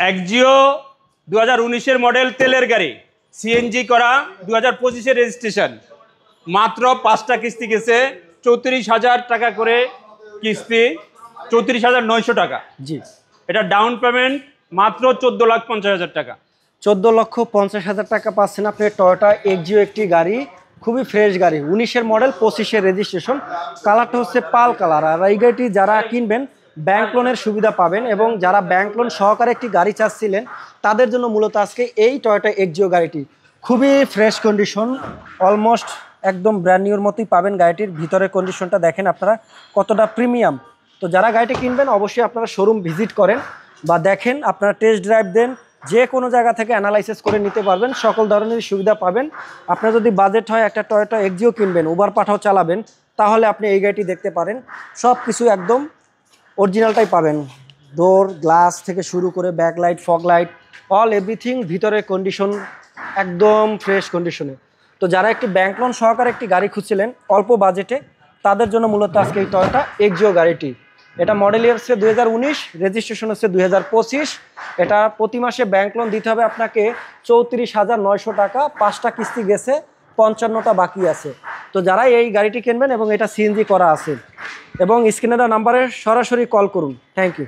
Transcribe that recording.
Axio 2019-এর model তেলের গাড়ি, CNG করা, 2025-এর রেজিস্ট্রেশন। মাত্র 5টা কিস্তি গেছে, 34,000 টাকা করে কিস্তি, 34,900 টাকা। জি, এটা ডাউন পেমেন্ট মাত্র 14,50,000 টাকা। 14,50,000 টাকা পাচ্ছেন আপনি টয়োটা এক্সিও একটি গাড়ি, খুবই ফ্রেশ গাড়ি, 19-এর মডেল, 25-এর রেজিস্ট্রেশন। কালারটা হচ্ছে পাল কালার। আর এই গাড়িটি যারা কিনবেন ব্যাংক লোনের সুবিধা পাবেন, এবং যারা ব্যাংক লোন সহকারে একটি গাড়ি চাচ্ছিলেন তাদের জন্য মূলত আজকে এই টয়োটা এক্সিও গাড়িটি খুবই ফ্রেশ কন্ডিশন, অলমোস্ট একদম ব্র্যান্ড নিউর মতোই পাবেন। গাড়িটির ভিতরের কন্ডিশনটা দেখেন আপনারা কতটা প্রিমিয়াম। তো যারা গাড়িটি কিনবেন অবশ্যই আপনারা শোরুম ভিজিট করেন বা দেখেন, আপনারা টেস্ট ড্রাইভ দেন, যে কোনো জায়গা থেকে অ্যানালাইসিস করে নিতে পারবেন, সকল ধরনের সুবিধা পাবেন। আপনার যদি বাজেট হয় একটা টয়োটা এক্সিও কিনবেন, উবার পাঠাও চালাবেন, তাহলে আপনি এই গাড়িটি দেখতে পারেন। সব কিছু একদম অরিজিনালটাই পাবেন, ডোর গ্লাস থেকে শুরু করে backlight, fog light, all everything, ভিতরের কন্ডিশন একদম ফ্রেশ কন্ডিশনে। তো যারা একটি ব্যাংক লোন সহকারে একটি গাড়ি খুঁজছিলেন অল্প বাজেটে, তাদের জন্য মূলত আজকে এই টয়োটা এক্সিও গাড়িটি। এটা মডেল ইয়ার হচ্ছে 2019, রেজিস্ট্রেশন হচ্ছে 2025। এটা প্রতি মাসে ব্যাংক লোন দিতে হবে আপনাকে 34,900 টাকা, 5টা কিস্তি গেছে, 55টা বাকি আছে। তো যারা এই গাড়িটি কিনবেন এবং এটা সিএনজি করা আছে, এবং স্ক্রিনে দেওয়া নাম্বারে সরাসরি কল করুন। Thank you.